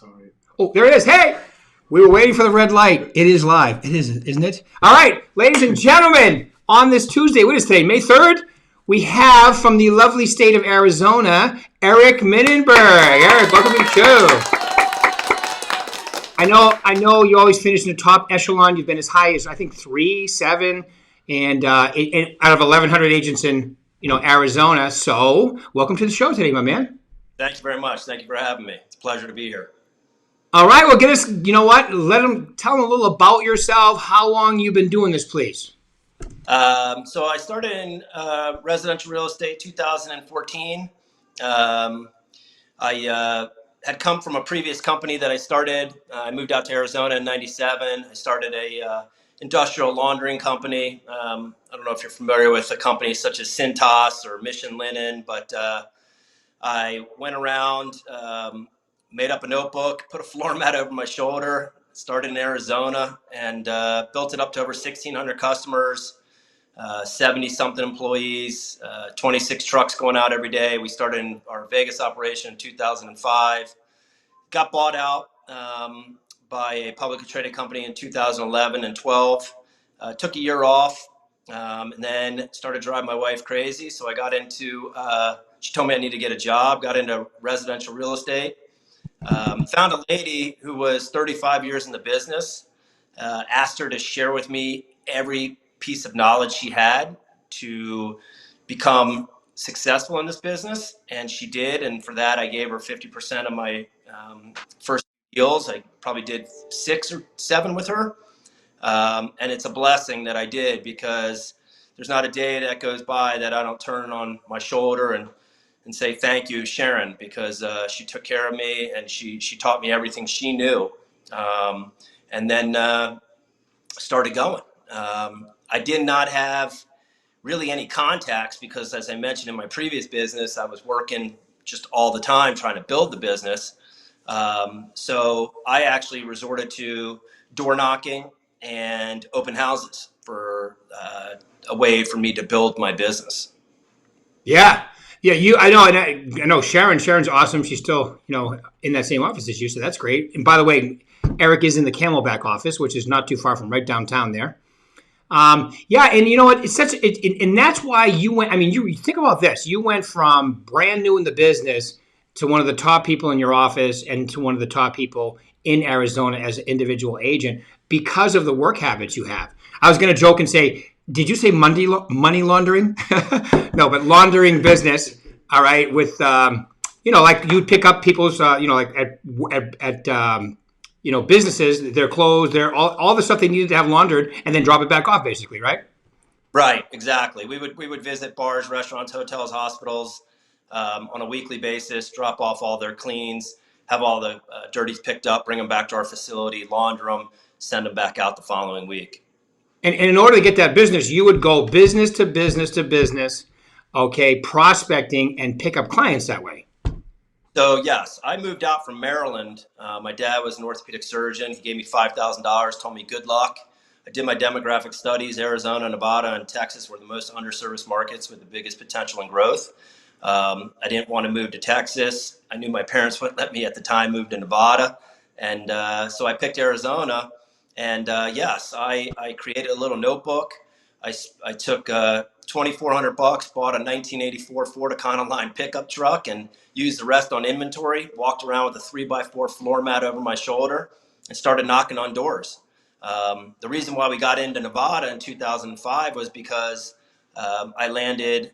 Sorry. Oh, there it is. Hey, we were waiting for the red light. It is live. It is, isn't it? All right, ladies and gentlemen, on this Tuesday, what is today, May 3rd? We have from the lovely state of Arizona, Eric Mininberg. Eric, welcome to the show. I know you always finish in the top echelon. You've been as high as, I think, 3, 7, and out of 1,100 agents in Arizona. So welcome to the show today, my man. Thank you very much. Thank you for having me. It's a pleasure to be here. All right, well, tell them a little about yourself, how long you've been doing this, please. So I started in residential real estate 2014. I had come from a previous company that I started. I moved out to Arizona in 97. I started a industrial laundering company. I don't know if you're familiar with a company such as Cintas or Mission Linen, but I went around, made up a notebook, put a floor mat over my shoulder, started in Arizona, and built it up to over 1,600 customers, 70-something employees, 26 trucks going out every day. We started in our Vegas operation in 2005, got bought out by a publicly traded company in 2011 and 12, took a year off, and then started driving my wife crazy. So I got into, she told me I need to get a job, got into residential real estate. Found a lady who was 35 years in the business, asked her to share with me every piece of knowledge she had to become successful in this business. And she did. And for that, I gave her 50% of my first deals. I probably did 6 or 7 with her. And it's a blessing that I did, because there's not a day that goes by that I don't turn on my shoulder and say, thank you, Sharon, because she took care of me and she taught me everything she knew. And then started going. I did not have really any contacts because, as I mentioned in my previous business, I was working just all the time trying to build the business. So I actually resorted to door knocking and open houses for a way for me to build my business. Yeah. Yeah, I know Sharon. Sharon's awesome. She's still, in that same office as you, so that's great. And by the way, Eric is in the Camelback office, which is not too far from right downtown there. Yeah, and you know what? And that's why you went. I mean, you think about this. You went from brand new in the business to one of the top people in your office and to one of the top people in Arizona as an individual agent because of the work habits you have. I was going to joke and say, did you say money laundering? No, but laundering business. All right, with like you'd pick up people's, like at businesses, their clothes, their all the stuff they needed to have laundered, and then drop it back off, basically, right? Right, exactly. We would visit bars, restaurants, hotels, hospitals on a weekly basis, drop off all their cleans, have all the dirties picked up, bring them back to our facility, launder them, send them back out the following week. And in order to get that business, you would go business to business to business, okay, prospecting and pick up clients that way. So, yes, I moved out from Maryland. My dad was an orthopedic surgeon. He gave me $5,000, told me good luck. I did my demographic studies. Arizona, Nevada, and Texas were the most underserviced markets with the biggest potential and growth. I didn't want to move to Texas. I knew my parents wouldn't let me at the time move to Nevada. And so I picked Arizona. And yes, I created a little notebook. I took $2,400, bought a 1984 Ford Econoline pickup truck, and used the rest on inventory. Walked around with a 3x4 floor mat over my shoulder, and started knocking on doors. The reason why we got into Nevada in 2005 was because I landed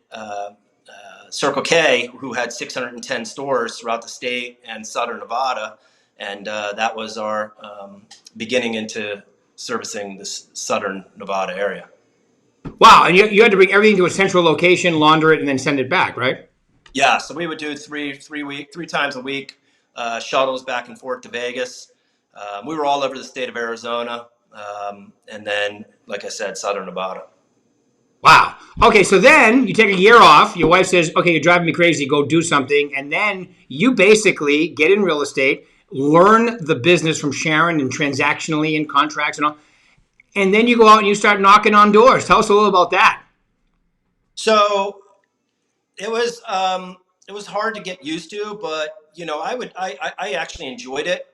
Circle K, who had 610 stores throughout the state and Southern Nevada. And that was our beginning into servicing this Southern Nevada area. Wow. And you had to bring everything to a central location, launder it, and then send it back, right? Yeah. So we would do three times a week, shuttles back and forth to Vegas. We were all over the state of Arizona. And then, like I said, Southern Nevada. Wow. Okay. So then you take a year off. Your wife says, okay, you're driving me crazy. Go do something. And then you basically get in real estate, learn the business from Sharon and transactionally and contracts and all. And then you go out and you start knocking on doors. Tell us a little about that. So it was hard to get used to, but I actually enjoyed it.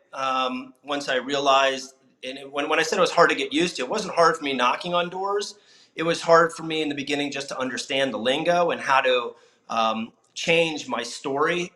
once I realized, and when I said it was hard to get used to, it wasn't hard for me knocking on doors. It was hard for me in the beginning just to understand the lingo and how to change my story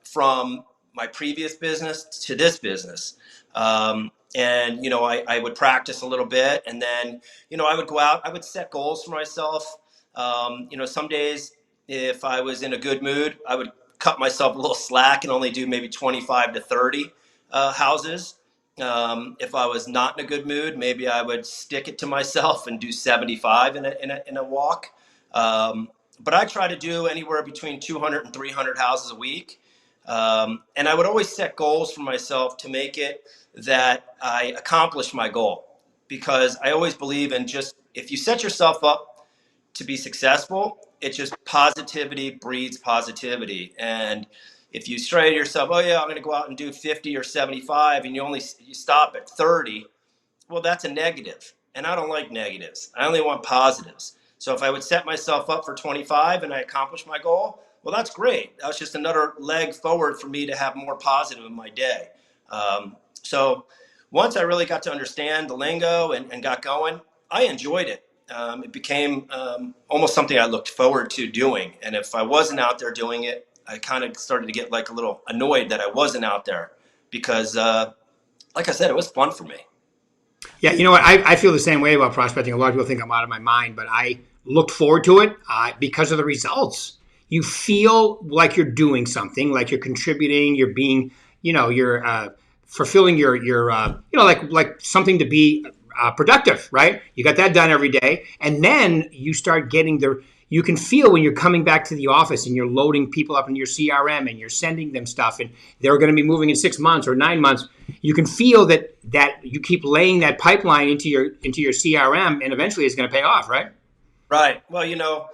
from my previous business to this business. And, I would practice a little bit, and then, I would go out, I would set goals for myself. Some days if I was in a good mood, I would cut myself a little slack and only do maybe 25 to 30 houses. If I was not in a good mood, maybe I would stick it to myself and do 75 in a walk. But I try to do anywhere between 200 and 300 houses a week. And I would always set goals for myself to make it that I accomplish my goal, because I always believe in just, if you set yourself up to be successful, it's just positivity breeds positivity. And if you say to yourself, oh yeah, I'm going to go out and do 50 or 75, and you stop at 30, well, that's a negative. And I don't like negatives. I only want positives. So if I would set myself up for 25 and I accomplish my goal, well, that's great. That's just another leg forward for me to have more positive in my day. So once I really got to understand the lingo and got going, I enjoyed it. It became almost something I looked forward to doing. And if I wasn't out there doing it, I kind of started to get like a little annoyed that I wasn't out there, because like I said, it was fun for me. Yeah, you know what? I feel the same way about prospecting. A lot of people think I'm out of my mind, but I look forward to it because of the results. You feel like you're doing something, like you're contributing, you're being, you're fulfilling your like something to be productive, right? You got that done every day. And then you start getting you can feel when you're coming back to the office and you're loading people up in your CRM and you're sending them stuff, and they're going to be moving in 6 months or 9 months. You can feel that you keep laying that pipeline into your CRM, and eventually it's going to pay off, right? Right. Well,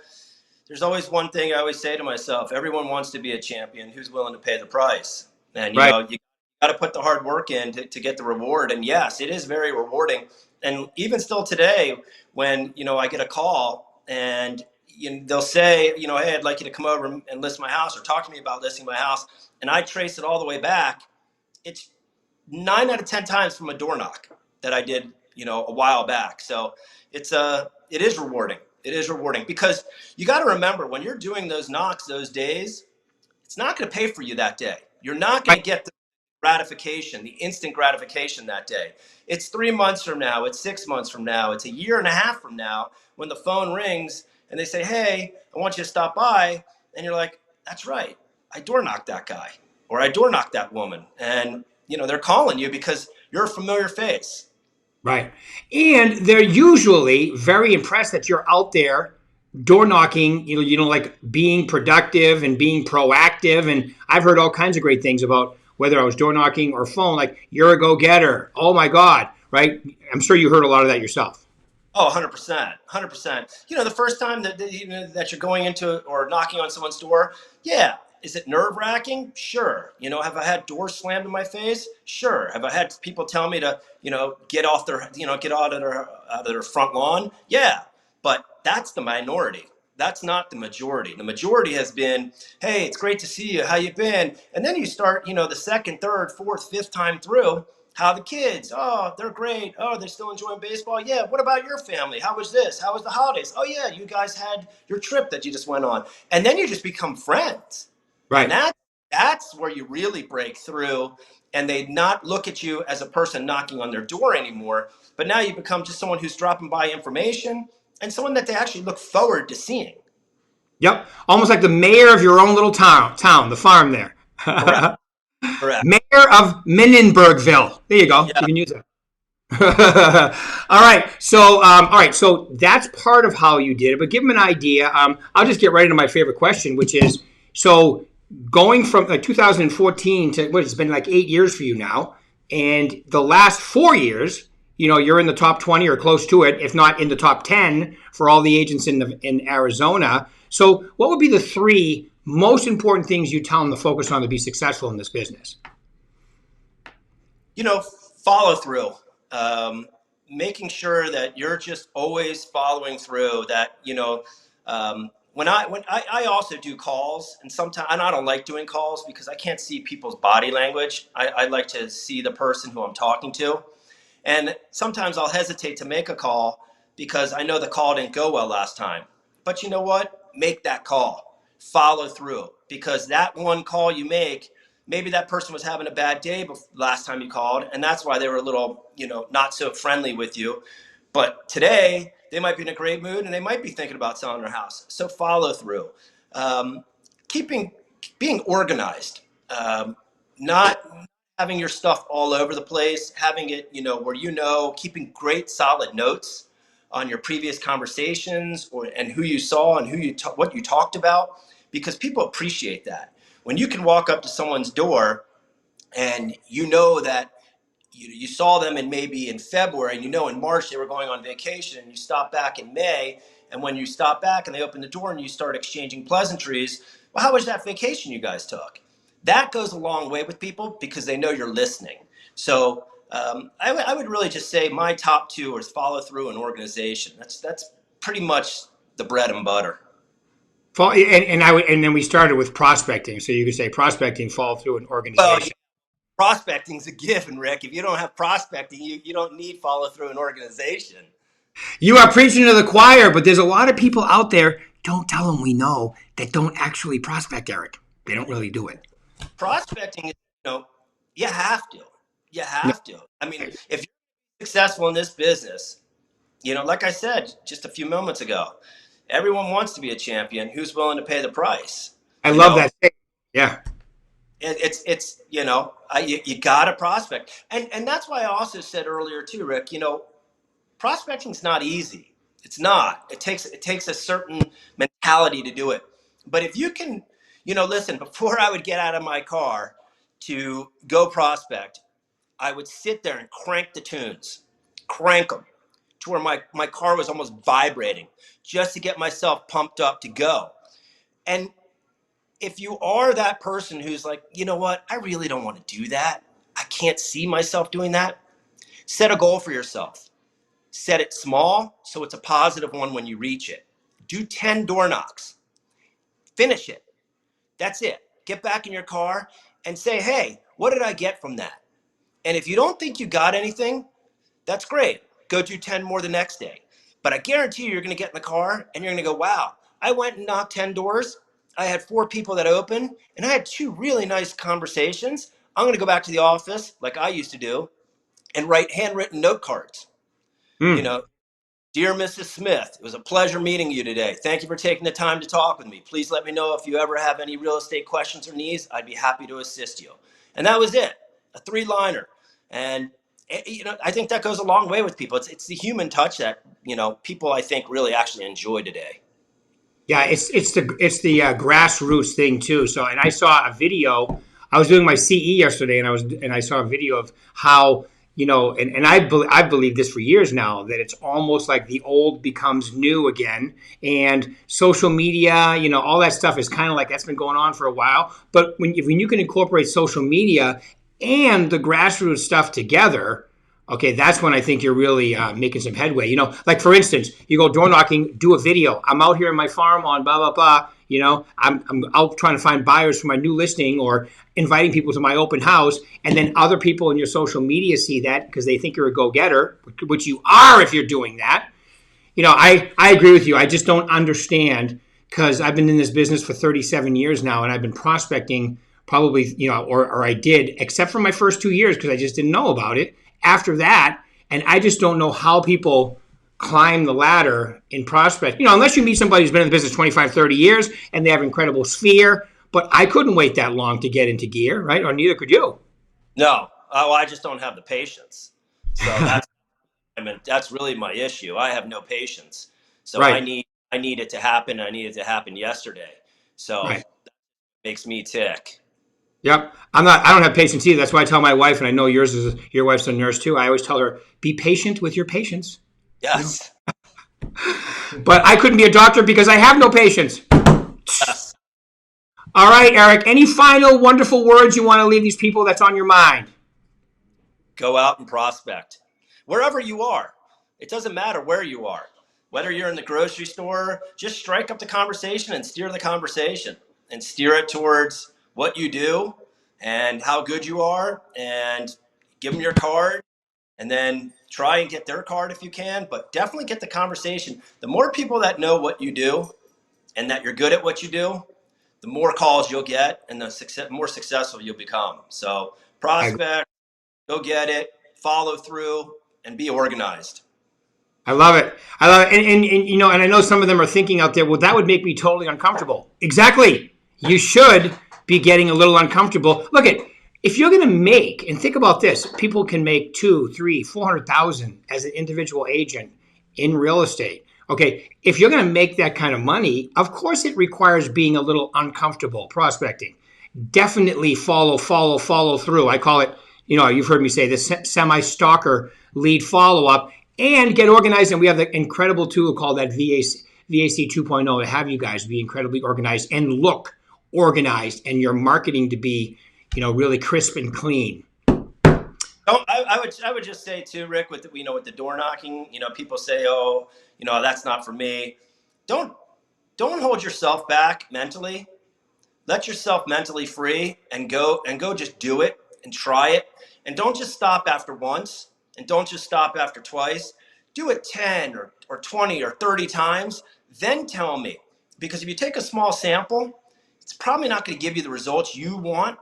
there's always one thing I always say to myself: everyone wants to be a champion. Who's willing to pay the price? And you got to put the hard work in to get the reward. And yes, it is very rewarding. And even still today, when I get a call and they'll say, hey, I'd like you to come over and list my house, or talk to me about listing my house, and I trace it all the way back, it's 9 out of 10 times from a door knock that I did, a while back. So it is rewarding. It is rewarding, because you got to remember, when you're doing those knocks those days, it's not going to pay for you that day. You're not going to get the gratification, the instant gratification that day. It's 3 months from now. It's 6 months from now. It's a year and a half from now when the phone rings and they say, hey, I want you to stop by. And you're like, that's right. I door knocked that guy, or I door knocked that woman. And, they're calling you because you're a familiar face. Right. And they're usually very impressed that you're out there door knocking, like being productive and being proactive. And I've heard all kinds of great things about whether I was door knocking or phone, like, you're a go-getter. Oh my God. Right. I'm sure you heard a lot of that yourself. Oh, 100%. 100%. The first time that you're going into or knocking on someone's door, yeah. Is it nerve-wracking? Sure. Have I had doors slammed in my face? Sure. Have I had people tell me to, get off get out of their front lawn? Yeah. But that's the minority. That's not the majority. The majority has been, hey, it's great to see you. How you been? And then you start, the second, third, fourth, fifth time through. How the kids? Oh, they're great. Oh, they're still enjoying baseball. Yeah. What about your family? How was this? How was the holidays? Oh yeah, you guys had your trip that you just went on. And then you just become friends. Right. And that's where you really break through, and they not look at you as a person knocking on their door anymore, but now you become just someone who's dropping by information, and someone that they actually look forward to seeing. Yep. Almost like the mayor of your own little town, the farm there. Correct. Correct. Mayor of Mininbergville. There you go. Yeah. You can use it. All right. So that's part of how you did it, but give them an idea. I'll just get right into my favorite question, which is, so going from 2014 to it's been like 8 years for you now, and the last 4 years, you're in the top 20 or close to it, if not in the top 10 for all the agents in Arizona. So what would be the 3 most important things you tell them to focus on to be successful in this business? Follow through. Making sure that you're just always following through, that, when I also do calls, and sometimes, and I don't like doing calls because I can't see people's body language. I like to see the person who I'm talking to. And sometimes I'll hesitate to make a call because I know the call didn't go well last time. But you know what? Make that call. Follow through, because that one call you make, maybe that person was having a bad day last time you called, and that's why they were a little, not so friendly with you. But today they might be in a great mood and they might be thinking about selling their house. So follow through. Um, keeping Being organized, not having your stuff all over the place, having it, where keeping great solid notes on your previous conversations, and who you saw and what you talked about, because people appreciate that. When you can walk up to someone's door and you know that you saw them maybe in February, and in March they were going on vacation, and you stop back in May, and when you stop back and they open the door and you start exchanging pleasantries, well, how was that vacation you guys took? That goes a long way with people because they know you're listening. So I would really just say my top two is follow through and organization. That's pretty much the bread and butter. And then we started with prospecting. So you could say prospecting, follow through, and Well, organization. prospecting's a given, Rick. If you don't have prospecting, you don't need follow through and organization. You are preaching to the choir, but there's a lot of people out there, don't tell them we know, that don't actually prospect, Eric. They don't really do it. Prospecting is, you have to. You have to. I mean, if you're successful in this business, like I said just a few moments ago, everyone wants to be a champion. Who's willing to pay the price? I love that. Yeah. It's you got to prospect, and that's why I also said earlier too, Rick. Prospecting's not easy. It's not. It takes a certain mentality to do it. But if you can, listen. Before I would get out of my car to go prospect, I would sit there and crank the tunes, crank them to where my car was almost vibrating, just to get myself pumped up to go. And if you are that person who's like, you know what, I really don't want to do that, I can't see myself doing that, set a goal for yourself. Set it small so it's a positive one when you reach it. Do 10 door knocks. Finish it. That's it. Get back in your car and say, hey, what did I get from that? And if you don't think you got anything, that's great. Go do 10 more the next day. But I guarantee you're going to get in the car and you're going to go, wow, I went and knocked 10 doors. I had 4 people that opened, and I had 2 really nice conversations. I'm going to go back to the office like I used to do and write handwritten note cards. Dear Mrs. Smith, it was a pleasure meeting you today. Thank you for taking the time to talk with me. Please let me know if you ever have any real estate questions or needs. I'd be happy to assist you. And that was it, a 3-liner. And I think that goes a long way with people. It's the human touch that people I think really actually enjoy today. Yeah, it's the grassroots thing too. So, and I saw a video. I was doing my CE yesterday, and I saw a video of how and I believe this for years now, that it's almost like the old becomes new again, and social media, all that stuff is kind of like that's been going on for a while. But when you can incorporate social media and the grassroots stuff together, okay, that's when I think you're really making some headway. Like for instance, you go door knocking, do a video. I'm out here in my farm on blah blah blah. I'm out trying to find buyers for my new listing, or inviting people to my open house, and then other people in your social media see that because they think you're a go-getter, which you are if you're doing that. I agree with you. I just don't understand, because I've been in this business for 37 years now, and I've been prospecting probably, or I did, except for my first 2 years because I just didn't know about it. After that, and I just don't know how people climb the ladder in prospect, unless you meet somebody who's been in the business 25, 30 years and they have incredible sphere. But I couldn't wait that long to get into gear, right? Or neither could you. No, I just don't have the patience. So that's really my issue. I have no patience. So right. I need it to happen. I need it to happen yesterday. So right. That makes me tick. Yep. I don't have patience either. That's why I tell my wife, and I know your wife's a nurse too. I always tell her, be patient with your patients. Yes. But I couldn't be a doctor because I have no patience. Yes. All right, Eric, any final wonderful words you want to leave these people that's on your mind? Go out and prospect. Wherever you are. It doesn't matter where you are. whether you're in the grocery store, just strike up the conversation and steer the conversation and steer it towards what you do and how good you are, and give them your card, and then try and get their card if you can, but definitely get the conversation. The more people that know what you do and that you're good at what you do, the more calls you'll get and the more successful you'll become. So prospect, go get it, follow through, and be organized. I love it. I love it. And you know, and I know some of them are thinking out there, well, that would make me totally uncomfortable. Exactly. You should be getting a little uncomfortable. Look at, if you're going to make, and think about this, people can make 200,000, 300,000, 400,000 as an individual agent in real estate. Okay. If you're going to make that kind of money, of course it requires being a little uncomfortable prospecting. Definitely follow through. I call it, you know, you've heard me say this semi-stalker lead follow-up, and get organized. And we have the incredible tool called that VAC 2.0 to have you guys be incredibly organized and look organized, and your marketing to be, you know, really crisp and clean. Oh, I would just say too, Rick, with the door knocking, people say, oh, that's not for me. Don't hold yourself back mentally. Let yourself mentally free and go just do it and try it. And don't just stop after once, and don't just stop after twice. Do it 10 or 20 or 30 times. Then tell me, because if you take a small sample, it's probably not going to give you the results you want.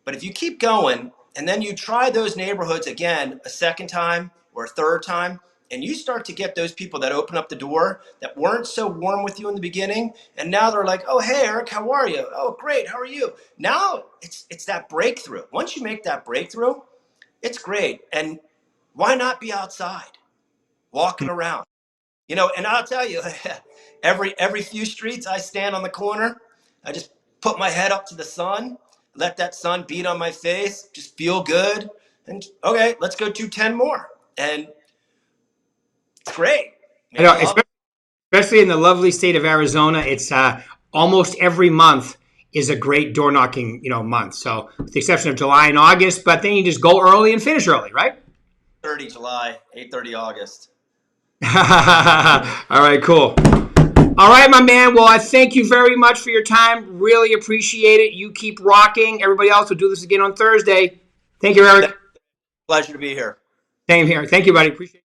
But if you keep going and then you try those neighborhoods again a second time or a third time, and you start to get those people that open up the door that weren't so warm with you in the beginning, and now they're like, oh, hey, Eric, how are you? Oh, great, how are you? Now it's that breakthrough. Once you make that breakthrough, it's great. And why not be outside, walking around? And I'll tell you, every few streets I stand on the corner, I just put my head up to the sun, let that sun beat on my face, just feel good. And okay, let's go do 10 more. And it's great. I know, especially in the lovely state of Arizona, it's almost every month is a great door knocking, month. So with the exception of July and August, but then you just go early and finish early, right? 30 July, 8:30 August. All right, cool. All right, my man. Well, I thank you very much for your time. Really appreciate it. You keep rocking. Everybody else will do this again on Thursday. Thank you, Eric. Pleasure to be here. Same here. Thank you, buddy. Appreciate it.